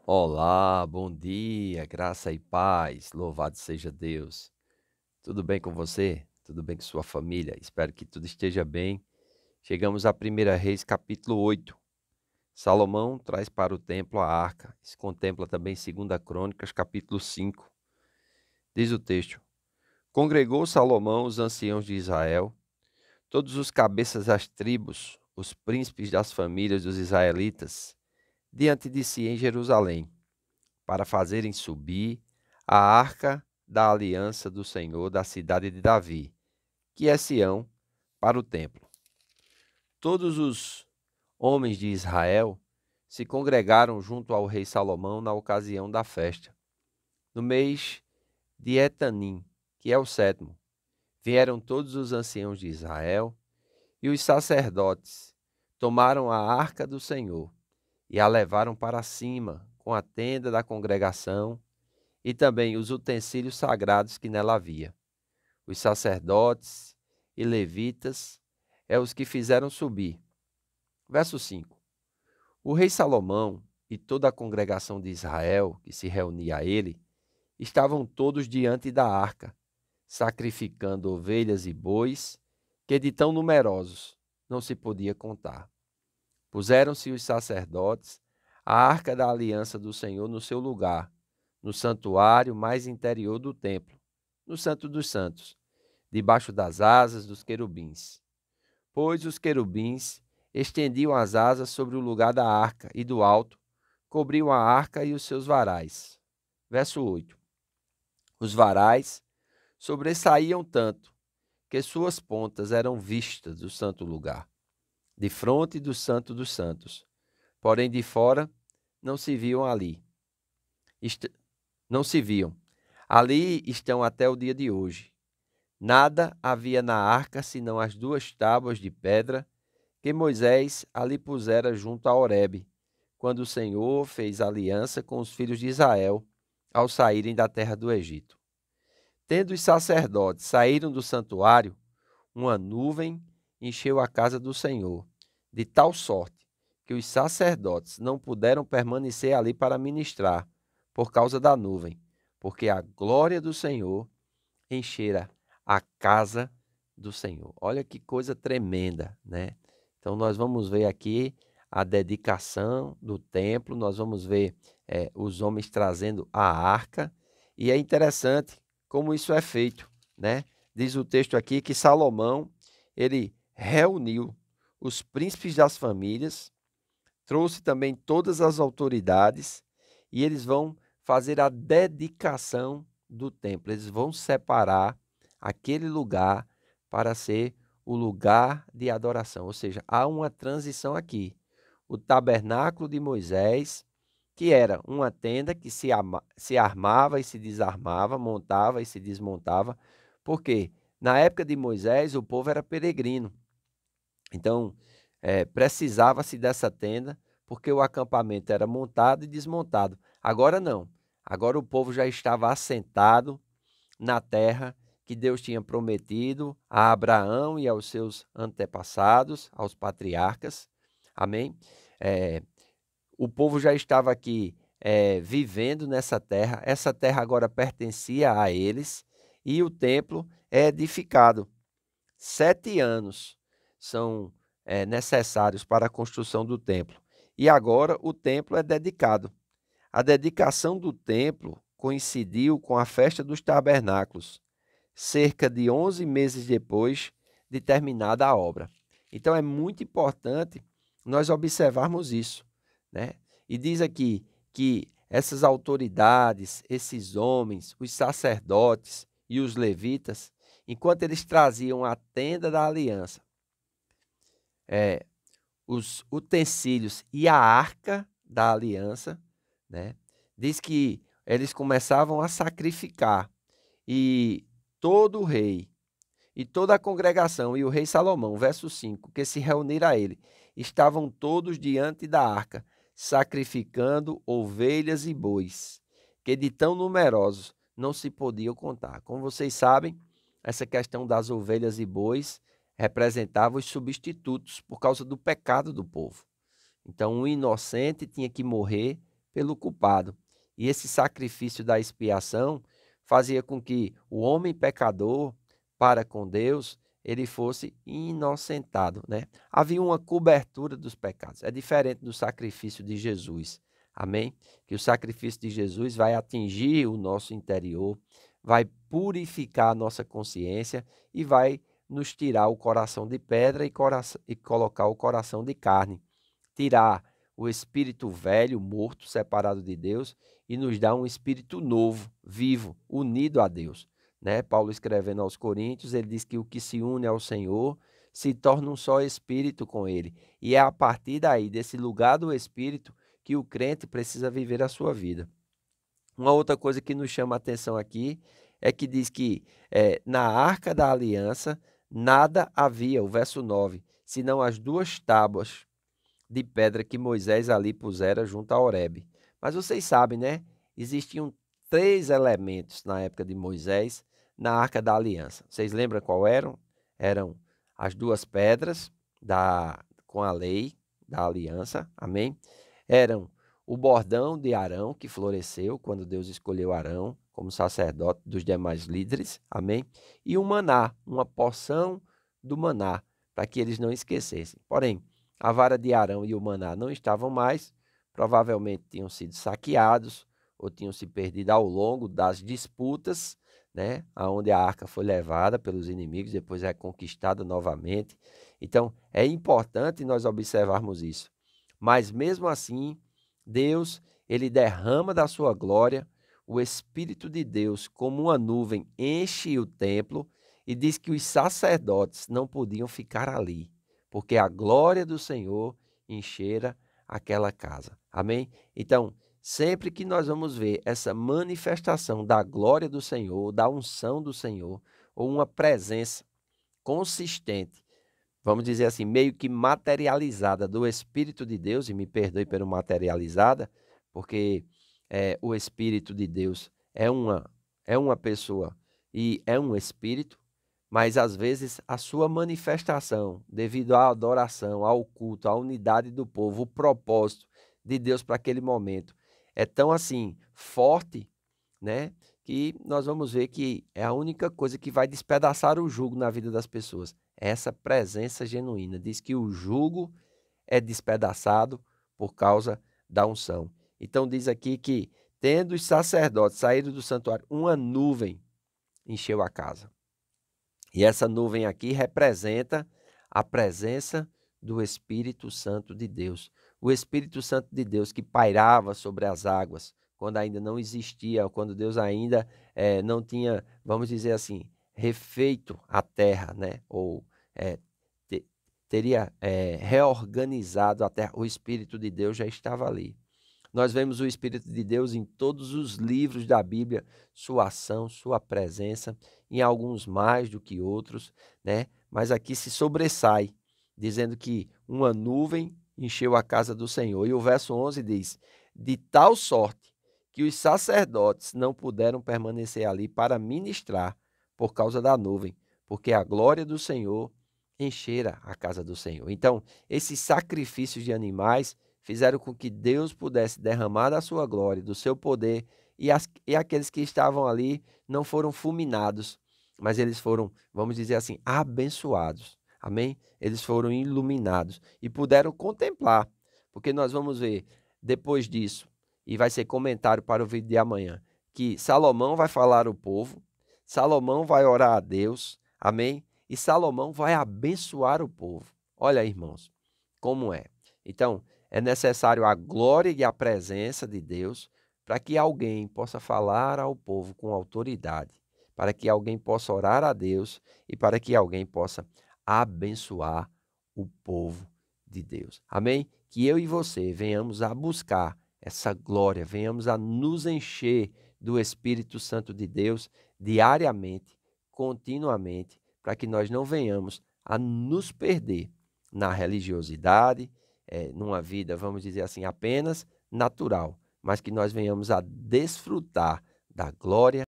Olá, bom dia, graça e paz, louvado seja Deus. Tudo bem com você? Tudo bem com sua família? Espero que tudo esteja bem. Chegamos a 1 Reis, capítulo 8. Salomão traz para o templo a arca. Se contempla também 2 Crônicas, capítulo 5. Diz o texto: Congregou Salomão os anciãos de Israel, todos os cabeças das tribos, os príncipes das famílias dos israelitas, diante de si em Jerusalém, para fazerem subir a arca da aliança do Senhor da cidade de Davi, que é Sião, para o templo. Todos os homens de Israel se congregaram junto ao rei Salomão na ocasião da festa. No mês de Etanim, que é o sétimo, vieram todos os anciãos de Israel e os sacerdotes, tomaram a arca do Senhor e a levaram para cima com a tenda da congregação e também os utensílios sagrados que nela havia. Os sacerdotes e levitas os que fizeram subir. Verso 5. O rei Salomão e toda a congregação de Israel, que se reunia a ele, estavam todos diante da arca, sacrificando ovelhas e bois, que de tão numerosos não se podia contar. Puseram-se os sacerdotes, a arca da aliança do Senhor no seu lugar, no santuário mais interior do templo, no Santo dos Santos, debaixo das asas dos querubins. Pois os querubins estendiam as asas sobre o lugar da arca e do alto cobriam a arca e os seus varais. Verso 8. Os varais sobressaíam tanto que suas pontas eram vistas do santo lugar, de fronte do Santo dos Santos. Porém, de fora não se viam ali. Não se viam. Ali estão até o dia de hoje. Nada havia na arca senão as duas tábuas de pedra que Moisés ali pusera junto a Horebe, quando o Senhor fez aliança com os filhos de Israel ao saírem da terra do Egito. Tendo os sacerdotes saíram do santuário, uma nuvem encheu a casa do Senhor, de tal sorte que os sacerdotes não puderam permanecer ali para ministrar, por causa da nuvem, porque a glória do Senhor enchera a casa do Senhor. Olha que coisa tremenda, né? Então nós vamos ver aqui a dedicação do templo, nós vamos ver os homens trazendo a arca, e é interessante como isso é feito, né? Diz o texto aqui que Salomão, ele reuniu os príncipes das famílias, trouxe também todas as autoridades, e eles vão fazer a dedicação do templo. Eles vão separar aquele lugar para ser o lugar de adoração. Ou seja, há uma transição aqui. O tabernáculo de Moisés, que era uma tenda que se armava e se desarmava, montava e se desmontava, porque na época de Moisés o povo era peregrino. Então, precisava-se dessa tenda, porque o acampamento era montado e desmontado. Agora não. Agora o povo já estava assentado na terra que Deus tinha prometido a Abraão e aos seus antepassados, aos patriarcas. Amém? O povo já estava aqui vivendo nessa terra. Essa terra agora pertencia a eles e o templo é edificado. 7 anos são necessários para a construção do templo. E agora o templo é dedicado. A dedicação do templo coincidiu com a festa dos tabernáculos, cerca de 11 meses depois de terminada a obra. Então é muito importante nós observarmos isso, né? E diz aqui que essas autoridades, esses homens, os sacerdotes e os levitas, enquanto eles traziam a tenda da aliança, os utensílios e a arca da aliança, né? Diz que eles começavam a sacrificar, e todo o rei e toda a congregação e o rei Salomão, verso 5, que se reuniram a ele, estavam todos diante da arca, sacrificando ovelhas e bois, que de tão numerosos não se podiam contar. Como vocês sabem, essa questão das ovelhas e bois representava os substitutos por causa do pecado do povo. Então, um inocente tinha que morrer pelo culpado. E esse sacrifício da expiação fazia com que o homem pecador, para com Deus, ele fosse inocentado, né? Havia uma cobertura dos pecados. É diferente do sacrifício de Jesus. Amém? Que o sacrifício de Jesus vai atingir o nosso interior, vai purificar a nossa consciência e vai nos tirar o coração de pedra e colocar o coração de carne. Tirar o espírito velho, morto, separado de Deus, e nos dar um espírito novo, vivo, unido a Deus. Né? Paulo escrevendo aos Coríntios, ele diz que o que se une ao Senhor se torna um só espírito com ele. E é a partir daí, desse lugar do espírito, que o crente precisa viver a sua vida. Uma outra coisa que nos chama a atenção aqui é que diz que na arca da aliança nada havia, o verso 9, senão as 2 tábuas de pedra que Moisés ali pusera junto a Horebe. Mas vocês sabem, né? Existiam 3 elementos na época de Moisés na Arca da Aliança. Vocês lembram qual eram? Eram as 2 pedras com a lei da aliança, amém? Eram o bordão de Arão, que floresceu quando Deus escolheu Arão como sacerdote dos demais líderes, amém? E o maná, uma porção do maná, para que eles não esquecessem. Porém, a vara de Arão e o maná não estavam mais, provavelmente tinham sido saqueados ou tinham se perdido ao longo das disputas, né, aonde a arca foi levada pelos inimigos, depois é conquistada novamente. Então, é importante nós observarmos isso. Mas mesmo assim, Deus, ele derrama da sua glória, o Espírito de Deus, como uma nuvem, enche o templo e diz que os sacerdotes não podiam ficar ali, porque a glória do Senhor enchera aquela casa. Amém? Então, sempre que nós vamos ver essa manifestação da glória do Senhor, da unção do Senhor, ou uma presença consistente, vamos dizer assim, meio que materializada do Espírito de Deus, e me perdoe pelo materializada, porque o Espírito de Deus é uma pessoa e é um Espírito, mas às vezes a sua manifestação, devido à adoração, ao culto, à unidade do povo, o propósito de Deus para aquele momento, é tão assim forte, né, que nós vamos ver que é a única coisa que vai despedaçar o jugo na vida das pessoas. É essa presença genuína. Diz que o jugo é despedaçado por causa da unção. Então diz aqui que, tendo os sacerdotes saído do santuário, uma nuvem encheu a casa. E essa nuvem aqui representa a presença do Espírito Santo de Deus. O Espírito Santo de Deus que pairava sobre as águas, quando ainda não existia, quando Deus ainda não tinha, vamos dizer assim, refeito a terra, né? Ou teria reorganizado a terra. O Espírito de Deus já estava ali. Nós vemos o Espírito de Deus em todos os livros da Bíblia, sua ação, sua presença, em alguns mais do que outros, né? Mas aqui se sobressai, dizendo que uma nuvem encheu a casa do Senhor. E o verso 11 diz, de tal sorte que os sacerdotes não puderam permanecer ali para ministrar por causa da nuvem, porque a glória do Senhor enchera a casa do Senhor. Então, esses sacrifícios de animais fizeram com que Deus pudesse derramar da sua glória, do seu poder, e aqueles que estavam ali não foram fulminados, mas eles foram, vamos dizer assim, abençoados. Amém? Eles foram iluminados e puderam contemplar, porque nós vamos ver depois disso, e vai ser comentário para o vídeo de amanhã, que Salomão vai falar ao povo, Salomão vai orar a Deus, amém? E Salomão vai abençoar o povo. Olha, irmãos, como é. Então, é necessário a glória e a presença de Deus para que alguém possa falar ao povo com autoridade, para que alguém possa orar a Deus e para que alguém possa abençoar o povo de Deus. Amém? Que eu e você venhamos a buscar essa glória, venhamos a nos encher do Espírito Santo de Deus diariamente, continuamente, para que nós não venhamos a nos perder na religiosidade, numa vida, vamos dizer assim, apenas natural, mas que nós venhamos a desfrutar da glória